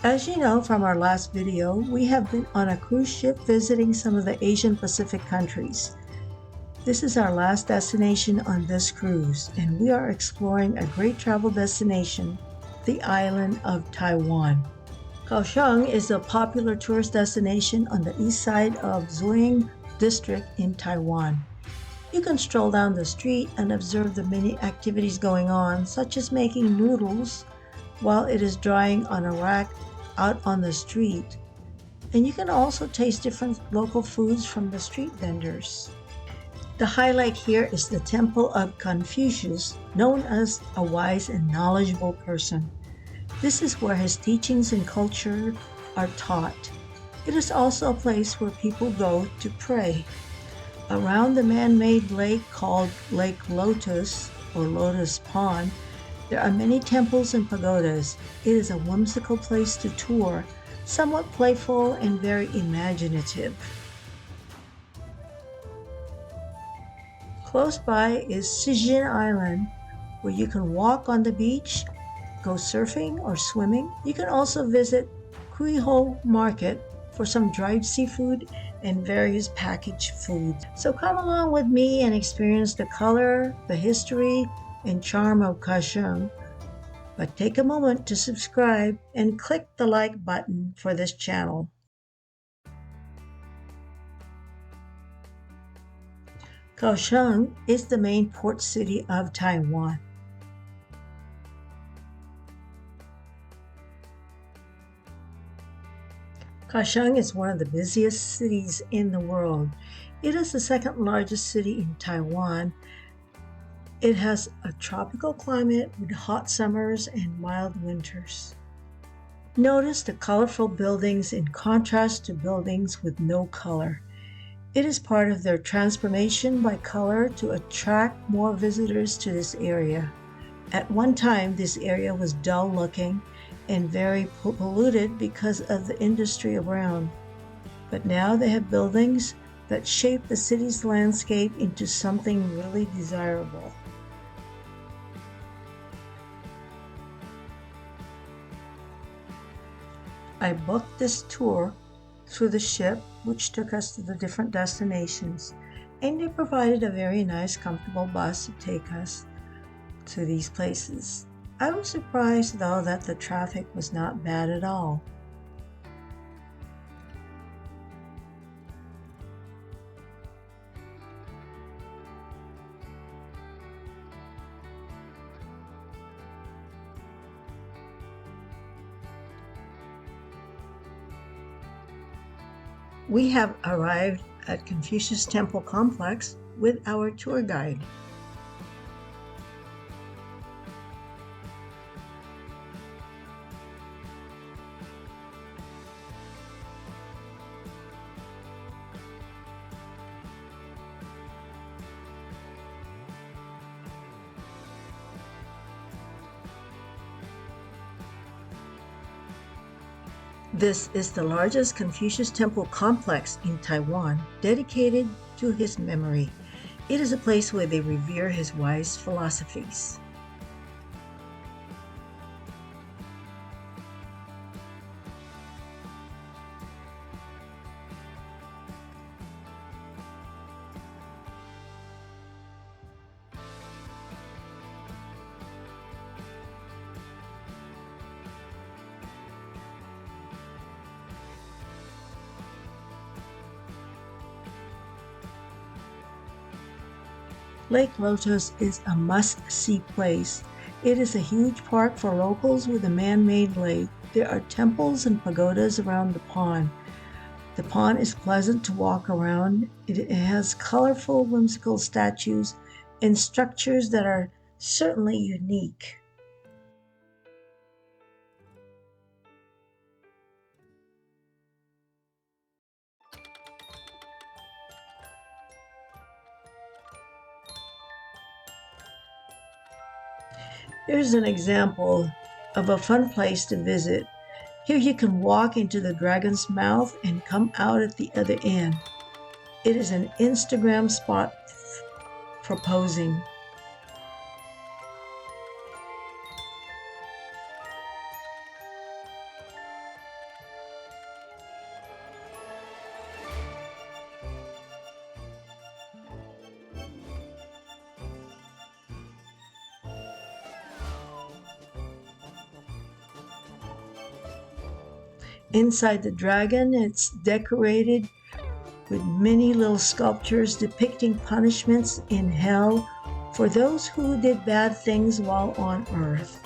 As you know from our last video, we have been on a cruise ship visiting some of the Asian Pacific countries. This is our last destination on this cruise, and we are exploring a great travel destination, the island of Taiwan. Kaohsiung is a popular tourist destination on the east side of Kaohsiung district in Taiwan. You can stroll down the street and observe the many activities going on, such as making noodles while it is drying on a rack out on the street. And you can also taste different local foods from the street vendors. The highlight here is the Temple of Confucius, known as a wise and knowledgeable person. This is where his teachings and culture are taught. It is also a place where people go to pray. Around the man-made lake called Lake Lotus or Lotus Pond, there are many temples and pagodas. It is a whimsical place to tour, somewhat playful and very imaginative. Close by is Sijin Island, where you can walk on the beach, go surfing or swimming. You can also visit Kuiho Market for some dried seafood and various packaged foods. So come along with me and experience the color, the history, and charm of Kaohsiung. But take a moment to subscribe and click the like button for this channel. Kaohsiung is the main port city of Taiwan. Kaohsiung is one of the busiest cities in the world. It is the second largest city in Taiwan. It has a tropical climate with hot summers and mild winters. Notice the colorful buildings in contrast to buildings with no color. It is part of their transformation by color to attract more visitors to this area. At one time, this area was dull looking and very polluted because of the industry around. But now they have buildings that shape the city's landscape into something really desirable. I booked this tour through the ship, which took us to the different destinations, and they provided a very nice, comfortable bus to take us to these places. I was surprised, though, that the traffic was not bad at all. We have arrived at Confucius Temple Complex with our tour guide. This is the largest Confucius Temple complex in Taiwan, dedicated to his memory. It is a place where they revere his wise philosophies. Lake Lotus is a must-see place. It is a huge park for locals with a man-made lake. There are temples and pagodas around the pond. The pond is pleasant to walk around. It has colorful, whimsical statues and structures that are certainly unique. Here's an example of a fun place to visit. Here you can walk into the dragon's mouth and come out at the other end. It is an Instagram spot for posing. Inside the dragon, it's decorated with many little sculptures depicting punishments in hell for those who did bad things while on earth.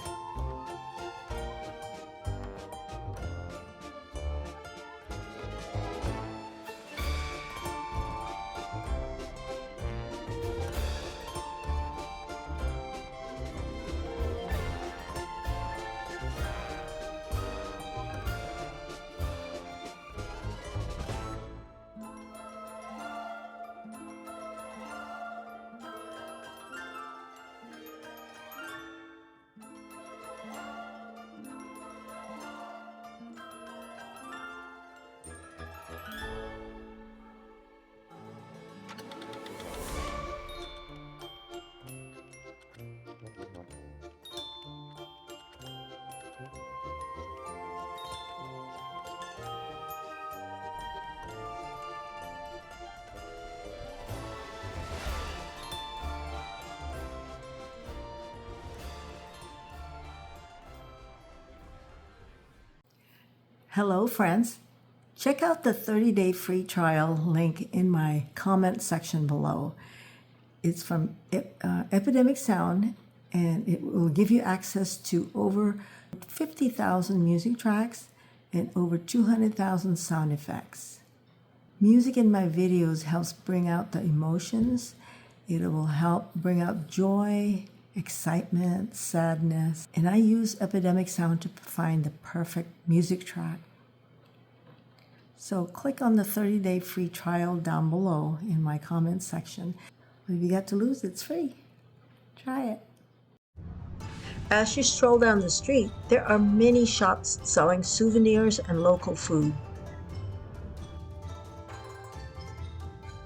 Hello, friends. Check out the 30-day free trial link in my comment section below. It's from Epidemic Sound, and it will give you access to over 50,000 music tracks and over 200,000 sound effects. Music in my videos helps bring out the emotions. It will help bring out joy, excitement, sadness, and I use Epidemic Sound to find the perfect music track. So click on the 30-day free trial down below in my comment section. What have you got to lose? It's free. Try it. As you stroll down the street, there are many shops selling souvenirs and local food.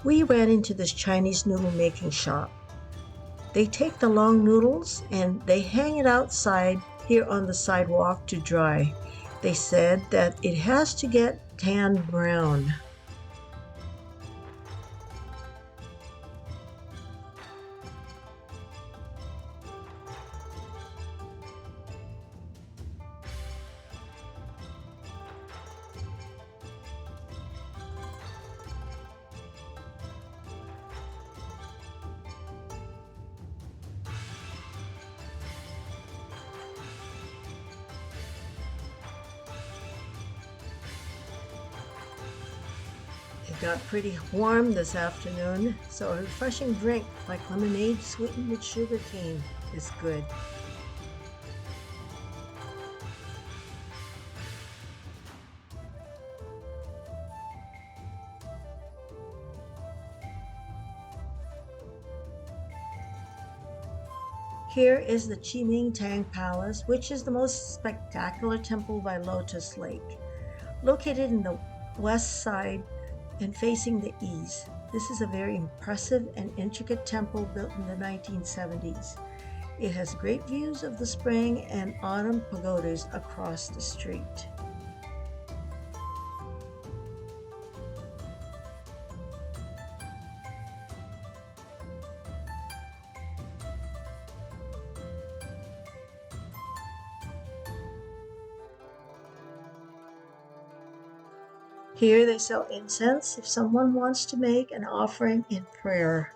We ran into this Chinese noodle making shop. They take the long noodles and they hang it outside here on the sidewalk to dry. They said that it has to get tanned brown. It got pretty warm this afternoon, so a refreshing drink like lemonade sweetened with sugar cane is good. Here is the Qimingtang Palace, which is the most spectacular temple by Lotus Lake. Located in the west side and facing the east, this is a very impressive and intricate temple built in the 1970s. It has great views of the spring and autumn pagodas across the street. Here they sell incense if someone wants to make an offering in prayer.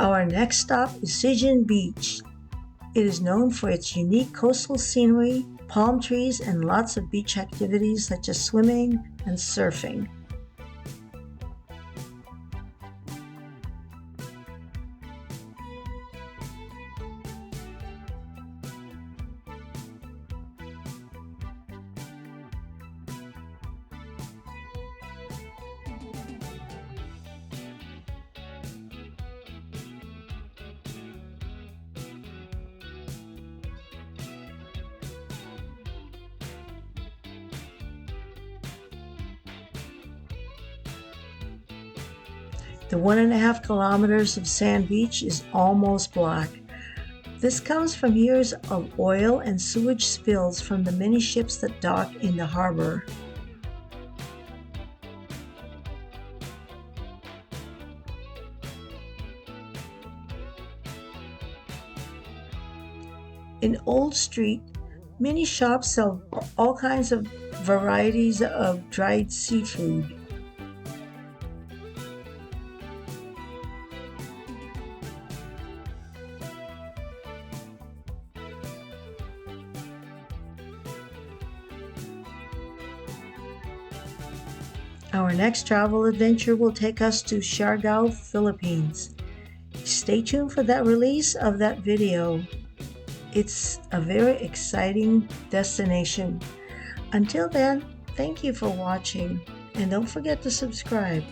Our next stop is Sijin Beach. It is known for its unique coastal scenery, palm trees, and lots of beach activities such as swimming and surfing. The 1.5 kilometers of sand beach is almost black. This comes from years of oil and sewage spills from the many ships that dock in the harbor. In Old Street, many shops sell all kinds of varieties of dried seafood. Our next travel adventure will take us to Siargao, Philippines. Stay tuned for that release of that video. It's a very exciting destination. Until then, thank you for watching, and don't forget to subscribe.